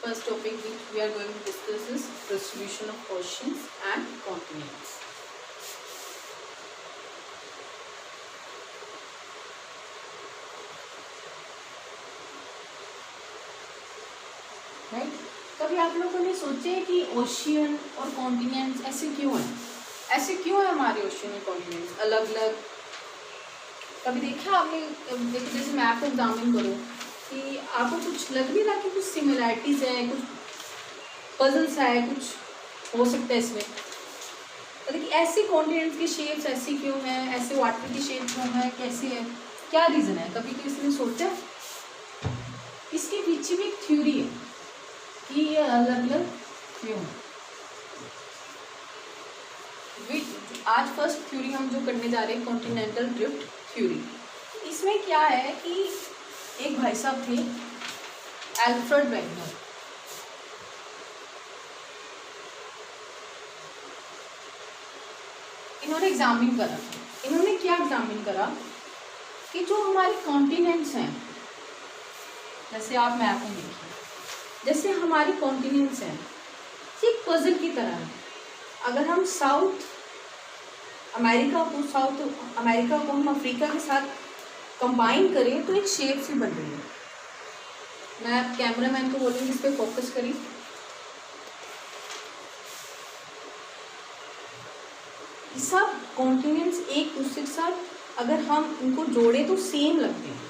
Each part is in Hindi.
First topic which we are going to discuss is distribution of oceans and continents. Right? कभी आप लोगों ने सोचे कि ओशियन और कॉन्टिनेंट्स ऐसे क्यों हैं? ऐसे क्यों है हमारे ओशियन और कॉन्टिनेंट्स अलग अलग? कभी देखा आपने? जैसे मैप को एग्जामिन करो कि आपको कुछ लग नहीं रहा कि कुछ सिमिलैरिटीज है, कुछ पजल्स है, कुछ हो सकता है इसमें? मतलब कि ऐसे कॉन्टिनेंट्स की शेप्स ऐसी क्यों हैं, ऐसे वाटर की शेप क्यों है, कैसे है, क्या रीज़न है? कभी किसी ने सोचा है? इसके पीछे भी एक थ्योरी है कि ये अलग अलग क्यों है। आज फर्स्ट थ्योरी हम जो करने जा रहे हैं कॉन्टिनेंटल ड्रिफ्ट थ्योरी। इसमें क्या है कि एक भाई साहब थे एल्फ्रेड वेगनर। इन्होंने एग्जामिन करा। इन्होंने क्या एग्जामिन करा कि जो हमारे कॉन्टिनेंट्स हैं, जैसे आप मैप में देखिए, जैसे हमारे कॉन्टिनेंट्स हैं ये एक पजल की तरह है। अगर हम साउथ अमेरिका को हम अफ्रीका के साथ कंबाइन करें तो एक शेप सी बन रही है। मैं कैमरामैन को बोलूँगी इस पर फोकस करिए। सब कॉन्टिनेंट्स एक दूसरे के साथ अगर हम इनको जोड़े तो सेम लगते हैं।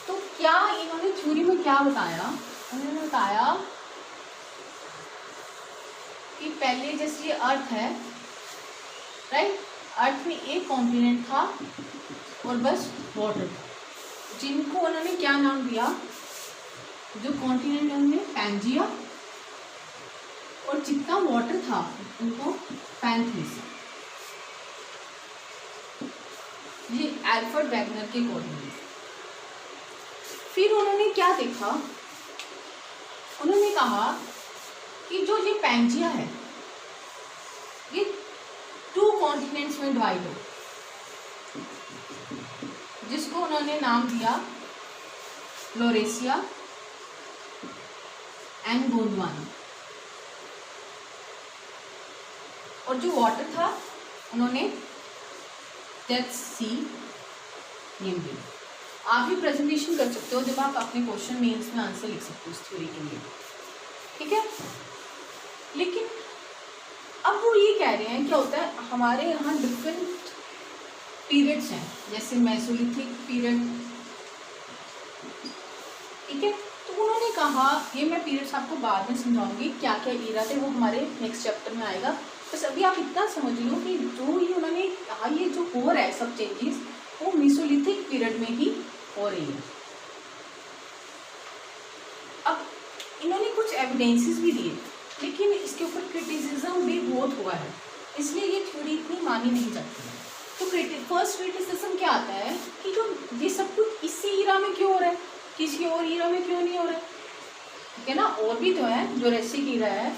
तो क्या इन्होंने थ्योरी में क्या बताया? उन्होंने बताया कि पहले जैसे ये अर्थ है, राइट, अर्थ में एक कॉन्टिनेंट था और बस वाटर, जिनको उन्होंने क्या नाम दिया? जो कॉन्टिनेंट उन्होंने पैंजिया, और जितना वाटर था उनको पैंथेस। ये एल्फ्रेड वेगनर के अकॉर्डिंग। फिर उन्होंने क्या देखा? उन्होंने कहा कि जो ये पैंजिया है ये 2 कॉन्टिनेंट्स में डिवाइड हो, जिसको उन्होंने नाम दिया लॉरेशिया एंड गोंडवाना। और जो वाटर था उन्होंने डेथ सी नेम दिया। आप भी प्रेजेंटेशन कर सकते हो जब आप अपने क्वेश्चन मेंस में आंसर लिख सकते हो इस थ्योरी के लिए, ठीक है। लेकिन अब वो ये कह रहे हैं क्या होता है, हमारे यहाँ डिफरेंट पीरियड्स हैं, जैसे मेसोलिथिक पीरियड, ठीक है। तो उन्होंने कहा, ये मैं पीरियड्स आपको बाद में समझाऊंगी क्या क्या ईरा थे, वो हमारे नेक्स्ट चैप्टर में आएगा। बस अभी आप इतना समझ लो कि जो ये उन्होंने कहा ये जो हो रहा है सब चेंजेस वो मेसोलिथिक पीरियड में ही हो रही है। अब इन्होंने कुछ एविडेंसेस भी दिए, लेकिन इसके ऊपर क्रिटिसिज्म भी बहुत हुआ है, इसलिए ये थ्योरी इतनी मानी नहीं जाती है। तो फर्स्ट क्रिटिसिज्म क्या आता है कि जो ये सब कुछ इसी ईरा में क्यों हो रहा है, किसी और ईरा में क्यों नहीं हो रहा है, ठीक है ना। और भी तो है, जो रेसिक ईरा है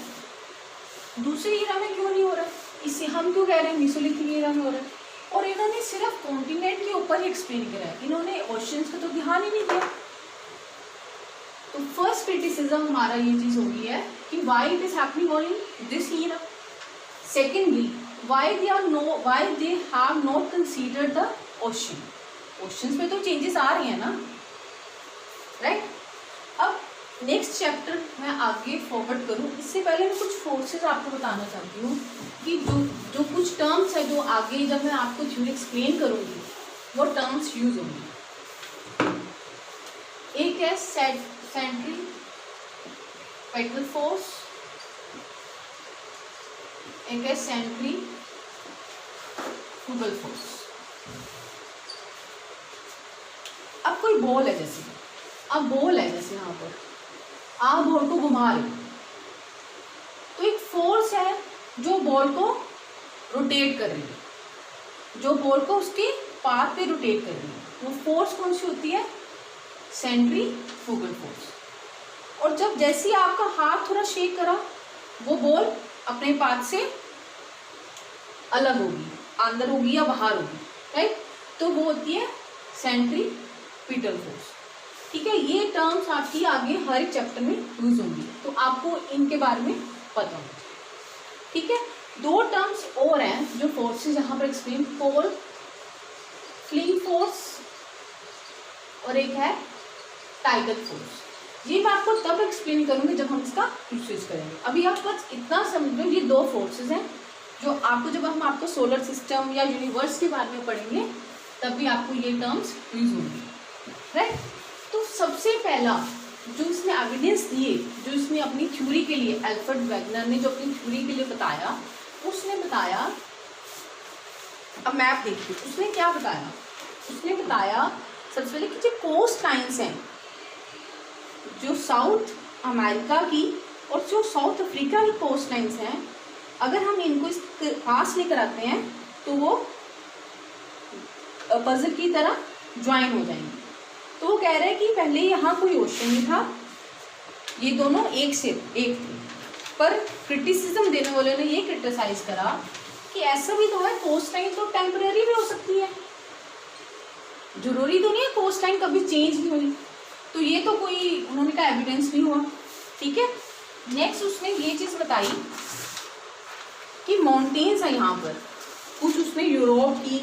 दूसरे ईरा में क्यों नहीं हो रहा है, इससे हम क्यों कह रहे हैं मेसोलिथिक ईरा में हो रहा है। और इन्होंने सिर्फ कॉन्टिनेंट के ऊपर ही एक्सप्लेन करा है, इन्होंने ओशियंस का तो ध्यान ही नहीं दिया। तो फर्स्ट क्रिटिसिज्म हमारा ये चीज हो गई है कि why it is happening only this era. Secondly, why they have not considered the ocean. Oceans में तो चेंजेस आ रही हैं ना, राइट। अब नेक्स्ट चैप्टर मैं आगे फॉरवर्ड करूँ इससे पहले मैं कुछ फोर्सेस आपको बताना चाहती हूँ कि जो कुछ टर्म्स है जो आगे जब मैं आपको थ्योरी एक्सप्लेन करूँगी वो टर्म्स यूज होंगी। एक है सेंट्रीपेटल फोर्स, एक है सेंट्रीफ्यूगल फोर्स। अब कोई बॉल है, जैसे अब बॉल है, जैसे यहाँ पर आप बॉल को घुमा रहे हो तो एक फोर्स है जो बॉल को रोटेट कर रही है, जो बॉल को उसके पाथ पे रोटेट कर रही है। वो फोर्स कौन सी होती है? Centrifugal force. और जब जैसे ही आपका हाथ थोड़ा शेक करा वो बॉल अपने पाथ से अलग होगी, अंदर होगी या बाहर होगी, राइट। तो वो होती है सेंट्रीपिटल फोर्स। ठीक है, ये टर्म्स आपकी आगे हर एक चैप्टर में यूज होंगी, तो आपको इनके बारे में पता होगा। ठीक है, दो टर्म्स और हैं जो फोर्सेस यहाँ पर एक्सप्लेन, पोल फ्लिंग फोर्स और एक है टाइगर फोर्स। ये मैं आपको तब एक्सप्लेन करूंगी जब हम इसका यूसेज करेंगे। अभी आप बस इतना समझ लो, ये दो फोर्सेस हैं जो आपको जब हम आपको सोलर सिस्टम या यूनिवर्स के बारे में पढ़ेंगे तब भी आपको ये टर्म्स यूज होंगी, राइट। तो सबसे पहला जो इसने एविडेंस दिए, जो इसने अपनी थ्योरी के लिए, अल्फ्रेड वेगनर ने जो अपनी थ्योरी के लिए बताया, उसने बताया, अब मैप देखिए उसने क्या बताया। उसने बताया सबसे पहले कि जो कोस्ट लाइन्स हैं, जो साउथ अमेरिका की और जो साउथ अफ्रीका की कोस्ट लाइन्स हैं, अगर हम इनको इस पास लेकर आते हैं तो वो पजल की तरह ज्वाइन हो जाएंगे। तो वो कह रहे हैं कि पहले यहाँ कोई ओशन नहीं था, ये दोनों एक से एक थे, पर क्रिटिसिज्म देने वाले ने ये क्रिटिसाइज करा कि ऐसा भी तो है, कोस्ट लाइन तो टेम्परेरी भी हो सकती है, जरूरी तो नहीं है कोस्ट लाइन कभी चेंज नहीं हुई। तो ये तो कोई उन्होंने कहा एविडेंस नहीं हुआ। ठीक है, नेक्स्ट उसने ये चीज़ बताई कि माउंटेन्स है यहाँ पर, कुछ उसने यूरोप की,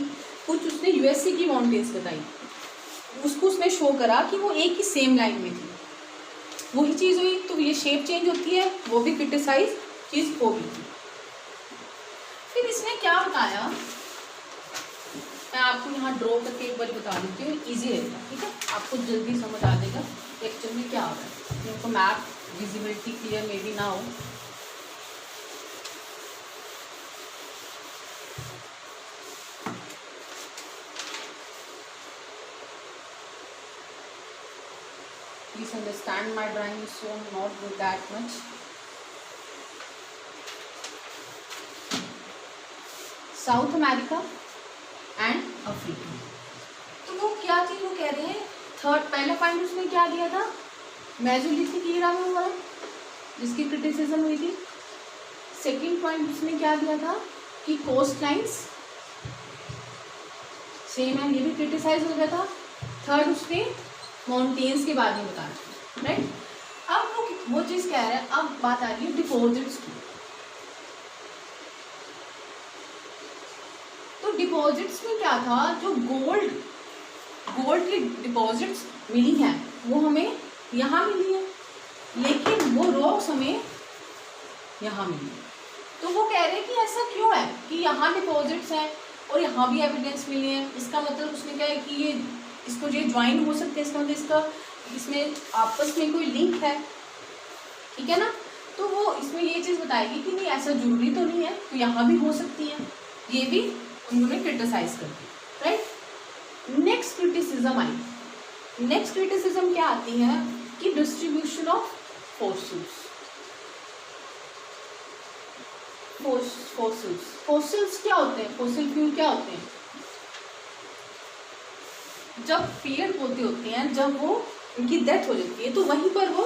कुछ उसने यूएसए की माउंटेन्स बताई, उसको उसने शो करा कि वो एक ही सेम लाइन में थी, वही चीज़ हुई, तो ये शेप चेंज होती है, वो भी क्रिटिसाइज चीज़ हो गई थी। फिर इसने क्या बताया, मैं आपको यहाँ ड्रॉ करके एक बार बता देती हूँ, ईजी रहेगा। ठीक है, आपको जल्दी समझ आ जाएगा एक्चुअल में क्या हो रहा है। क्योंकि map visibility clear may be ना हो, please understand my drawing is so not good that much. South America and Africa, तो वो क्या चीज़ वो कह रहे हैं, थर्ड पहला पॉइंट उसने क्या दिया था, मेसोलिथिक ईरा में हुआ जिसकी क्रिटिसिज्म हुई थी। सेकंड पॉइंट उसने क्या दिया था कि कोस्ट लाइन्स सेम है, ये भी क्रिटिसाइज हो गया था। थर्ड उसने माउंटेन्स के बारे में बताया, राइट। अब वो चीज़ कह रहे हैं, अब बात आ रही है डिपॉजिट्स की। तो डिपॉजिट्स में क्या था, जो गोल्ड की डिपॉजिट्स मिली हैं वो हमें यहाँ मिली है, लेकिन वो रॉक्स हमें यहाँ मिली है। तो वो कह रहे हैं कि ऐसा क्यों है कि यहाँ डिपॉजिट्स हैं और यहाँ भी एविडेंस मिली है। इसका मतलब उसने कहा है कि ये इसको ये ज्वाइन हो सकते हैं, इसका मतलब इसका इसमें आपस में कोई लिंक है, ठीक है ना। तो वो इसमें ये चीज़ बताएगी कि नहीं ऐसा जरूरी तो नहीं है, तो यहाँ भी हो सकती है, ये भी उन्होंने क्रिटिसाइज कर दी, राइट। नेक्स्ट क्रिटिसिज्म आई, नेक्स्ट क्रिटिसिज्म क्या आती है कि डिस्ट्रीब्यूशन ऑफ फोर्सेस। फोसिल्स क्या होते हैं, फोसिल फ्यूल क्या होते हैं, जब पेड़ पौधे होते हैं, जब वो उनकी डेथ हो जाती है तो वहीं पर वो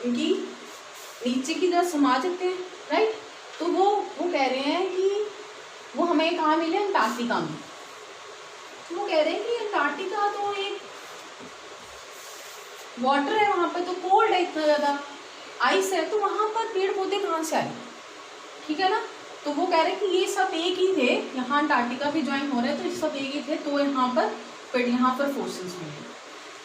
उनकी नीचे की तरह समा जाते हैं, राइट। तो वो कह रहे हैं कि वो हमें कहाँ मिले, अंटार्कटिका में। तो वो कह रहे हैं कि अंटार्कटिका तो एक वाटर है, वहाँ पर तो कोल्ड है, इतना ज़्यादा आइस है, तो वहाँ पर पेड़ पौधे कहाँ से आए, ठीक है ना। तो वो कह रहे हैं कि ये सब एक ही थे, यहाँ अंटार्कटिका भी ज्वाइन हो रहा है तो ये सब एक ही थे, तो यहाँ पर फोसिल्स मिले।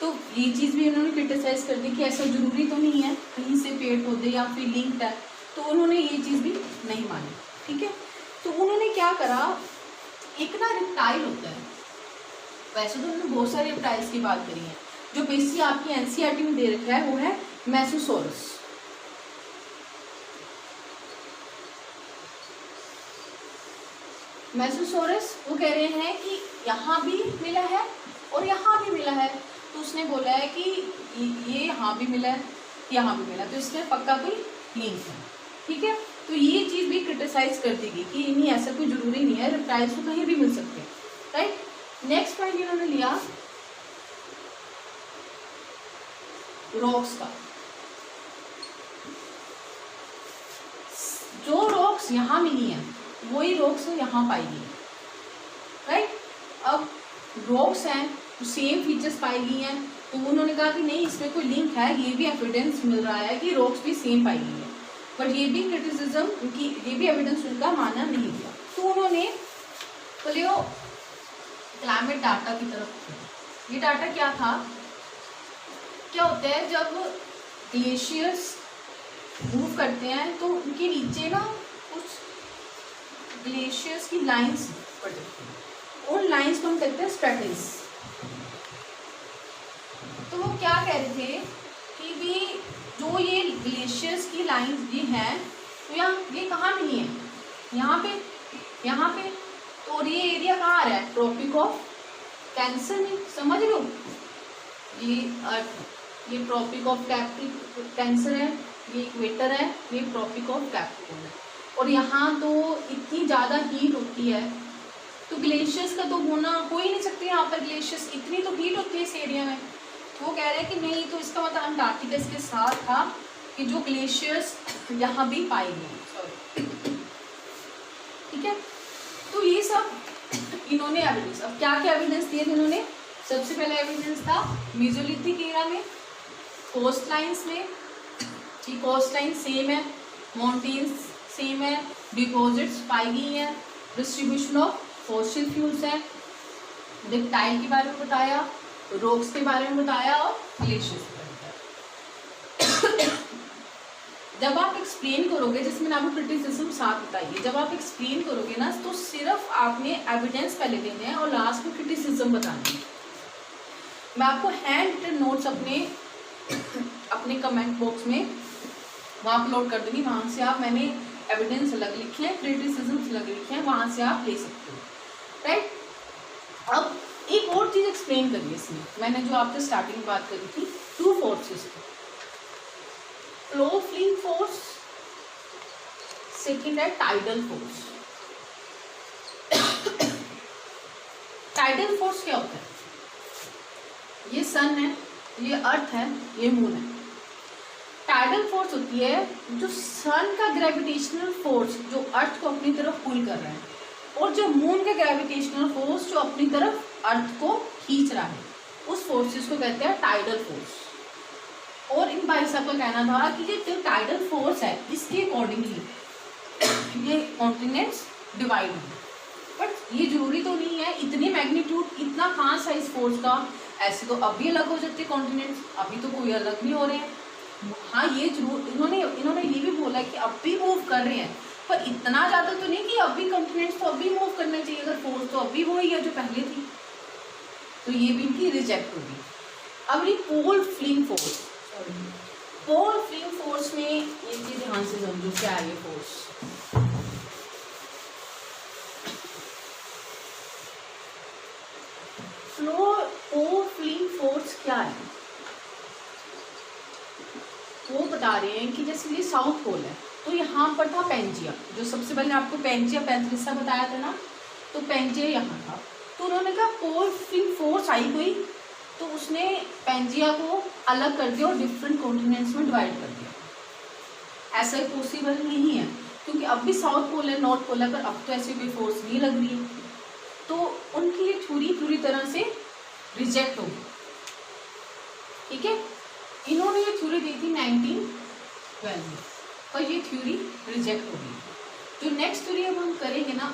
तो ये चीज़ भी उन्होंने क्रिटिसाइज कर दी कि ऐसा जरूरी तो नहीं है कहीं से पेड़ पौधे या फिर लिंक्ड है, तो उन्होंने ये चीज़ भी नहीं मानी, ठीक है। तो उन्होंने क्या करा, एक ना रेप्टाइल होता है, वैसे तो उन्होंने बहुत सारे रेप्टाइल्स की बात करी है, जो बेसिकली आपकी एनसीईआरटी में दे रखा है वो है मेसोसोरस। मेसोसोरस वो कह रहे हैं कि यहाँ भी मिला है और यहाँ भी मिला है, तो उसने बोला है कि ये यहाँ भी मिला है, यहाँ भी मिला, तो इसमें पक्का कोई लिंक है, ठीक है। तो ये चीज़ भी क्रिटिसाइज कर देगी कि नहीं ऐसा कोई ज़रूरी नहीं है, रेप्टाइल्स तो कहीं भी मिल सकते हैं, राइट। नेक्स्ट पॉइंट इन्होंने लिया रॉक्स का। जो रॉक्स यहाँ मिली हैं वही रॉक्स यहाँ पाई गई, राइट। अब रॉक्स हैं तो सेम फीचर्स पाई गई हैं, तो उन्होंने कहा कि नहीं, इसमें कोई लिंक है, ये भी एविडेंस मिल रहा है कि रॉक्स भी सेम पाई गई है, बट ये भी क्रिटिसिज्म उनकी, ये भी एविडेंस उनका माना नहीं गया। तो उन्होंने पलेओ क्लाइमेट डाटा की तरफ, ये डाटा क्या था, क्या होता है जब ग्लेशियर्स मूव करते हैं तो उनके नीचे ना कुछ ग्लेशियर्स की लाइंस पड़ जाती हैं, उन लाइंस को हम कहते हैं स्ट्रेटस। तो वो क्या कह रहे थे कि भी जो ये ग्लेशियर्स की लाइंस ये हैं, तो ये कहाँ नहीं है, यहाँ पे तो, और ये एरिया कहाँ आ रहा है, ट्रॉपिक ऑफ कैंसर में, समझ लो, ये ट्रॉपिक ऑफ कैंसर है, ये इक्वेटर है, ये ट्रॉपिक ऑफ कैप्रिकॉर्न है, और यहाँ तो इतनी ज़्यादा हीट होती है, तो ग्लेशियर्स का तो होना हो ही नहीं सकते यहाँ पर, ग्लेशियर्स इतनी तो हीट होती है इस एरिया में। तो वो कह रहे हैं कि नहीं, तो इसका मतलब अंटार्कटिका इसके साथ था कि जो ग्लेशियर्स यहाँ भी पाए गए, सॉरी, ठीक है। तो ये सब इन्होंने एविडेंस, अब क्या क्या एविडेंस दिए थे इन्होंने, सबसे पहले एविडेंस था मेसोलिथिक एरा में, कोस्ट लाइन्स में, कि कोस्ट लाइन सेम है, माउंटेन्स सेम है, डिपॉजिट्स पाई गई हैं, डिस्ट्रीब्यूशन ऑफ फॉसिल फ्यूल्स है, रिप्टाइल के बारे में बताया, रॉक्स के बारे में बताया, और ग्लेशियर्स के बारे में बताया। जब आप एक्सप्लेन करोगे, जैसे मैंने आपको क्रिटिसिज्म साथ बताइए, जब आप एक्सप्लेन करोगे ना, तो सिर्फ आपने एविडेंस पहले देने हैं और लास्ट में क्रिटिसिज्म बताना है। मैं आपको हैंड रिटन नोट्स अपने कमेंट बॉक्स में वहाँ अपलोड कर दूँगी, वहाँ से आप, मैंने एविडेंस अलग लिखे हैं, क्रिटिसिज्म अलग लिखे हैं, वहाँ से आप ले सकते हो, राइट। अब एक और चीज़ एक्सप्लेन करिए इसमें, मैंने जो आपसे स्टार्टिंग में बात करी थी, 2 forces, flow fling force, second है टाइडल फोर्स। टाइडल फोर्स क्या होता है, ये सन है, ये अर्थ है, ये मून है। टाइडल फोर्स होती है जो सन का ग्रेविटेशनल फोर्स जो अर्थ को अपनी तरफ पुल कर रहा है, और जो मून का ग्रेविटेशनल फोर्स जो अपनी तरफ अर्थ को खींच रहा है, उस फोर्सेस को कहते हैं टाइडल फोर्स। और इन भाई साहब का कहना था कि ये जो टाइडल फोर्स है, इसके अकॉर्डिंगली ये कॉन्टिनेंट्स डिवाइड होंगे, बट ये जरूरी तो नहीं है, इतनी मैग्नीट्यूड, इतना कहाँ सा इस फोर्स का, ऐसे तो अभी अलग हो जाते कॉन्टिनेंट्स, अभी तो कोई अलग नहीं हो रहे हैं। हाँ, ये जरूर इन्होंने ये भी बोला कि अब भी मूव कर रहे हैं, पर इतना ज़्यादा तो नहीं कि अभी कॉन्टिनेंट्स तो अभी मूव करना चाहिए, अगर फोर्स तो अभी वही है जो पहले थी, तो ये भी इनकी रिजेक्ट होगी। अब ये पोल फ्लिंग फोर्स, पोल फ्लिंग फोर्स में ये चीज ध्यान से समझो, क्या है ये फोर्स। पोल फ्लिंग फोर्स क्या है, वो बता रहे हैं कि जैसे ये साउथ पोल है, तो यहाँ पर था पेंजिया, जो सबसे पहले आपको पेंजिया पैंथलिसा बताया था ना, तो पेंजिया यहाँ था। तो उन्होंने कहा पोल फ्लिंग फोर्स आई कोई, तो उसने पेंजिया को अलग कर दिया और डिफरेंट कॉन्टिनेंट्स में डिवाइड कर दिया। ऐसा पॉसिबल नहीं है, क्योंकि अब भी साउथ पोल है, नॉर्थ पोल है, पर अब तो ऐसी कोई फोर्स नहीं लग रही है, तो उनकी ये थ्योरी पूरी तरह से रिजेक्ट होगी, ठीक है। इन्होंने ये थ्योरी दी थी 1912 में, पर ये थ्योरी रिजेक्ट हो गई। जो नेक्स्ट थ्योरी अब हम करेंगे ना,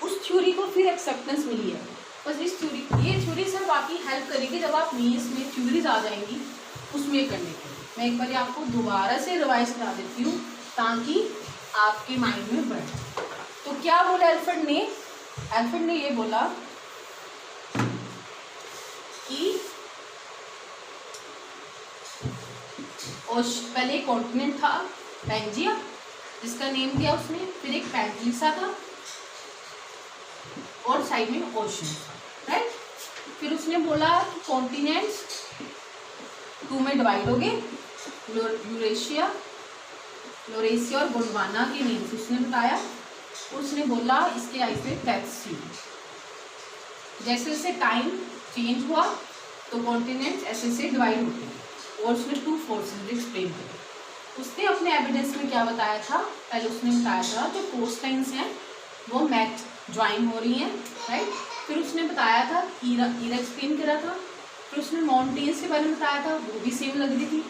उस थ्योरी को फिर एक्सेप्टेंस मिली है, बस इस थ्योरी, ये थ्योरी सिर्फ आपकी हेल्प करेगी जब आप मेंस में थ्योरीज आ जाएंगी उसमें करने के लिए। मैं एक बार आपको दोबारा से रिवाइज करा देती हूँ ताकि आपके माइंड में बढ़े। तो क्या बोला एल्फ्रेड ने ये बोला कि पहले एक कॉन्टिनेंट था पेंजिया, जिसका नेम दिया उसने, फिर एक पैंथलिसा था, और साइड में ओशन था, राइट। फिर उसने बोला कि कॉन्टिनेंट्स 2 में डिवाइड हो गए, यूरेशिया, लोरेशिया और गोंडवाना के नेम से उसने बताया। उसने बोला इसके आई पे डेथ सी, जैसे जैसे टाइम चेंज हुआ तो कॉन्टिनेंट्स ऐसे से डिवाइड होते हैं, और उसने 2 फोर्सेस एक्सप्लेन किए। उसने अपने एविडेंस में क्या बताया था, पहले उसने बताया था जो कोस्ट लाइन्स हैं वो मैच ज्वाइन हो रही हैं, राइट। फिर उसने बताया था ईरा एक्सप्लेन करा था, फिर उसने माउंटेन्स के बारे में बताया था, वो भी सेम लग रही थी।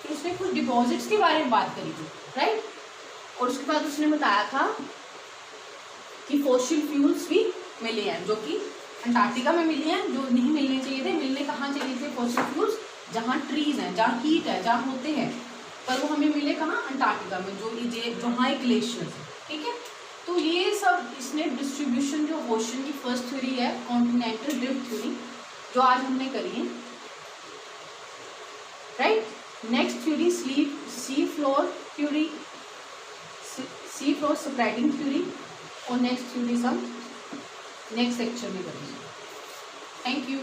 फिर उसने कुछ डिपॉजिट्स के बारे में बात करी थी, राइट। और उसके बाद उसने बताया था कि फॉसिल फ्यूल्स भी मिले हैं, जो कि अंटार्कटिका में मिले हैं, जो नहीं मिलने चाहिए थे। मिलने कहाँ चाहिए थे फॉसिल फ्यूल्स? जहाँ ट्रीज हैं, जहाँ हीट है, जहाँ होते हैं, पर वो हमें मिले कहाँ? अंटार्कटिका में, जहाँ एक ग्लेशियर्स है, ठीक है। तो ये सब इसने डिस्ट्रीब्यूशन जो ओशन की फर्स्ट थ्योरी है, कॉन्टिनेंटल ड्रिफ्ट थ्योरी, जो आज हमने करी है, right. Next theory sea floor theory, sea floor spreading theory, और नेक्स्ट थ्योरी हम नेक्स्ट लेक्चर में करेंगे। Thank you.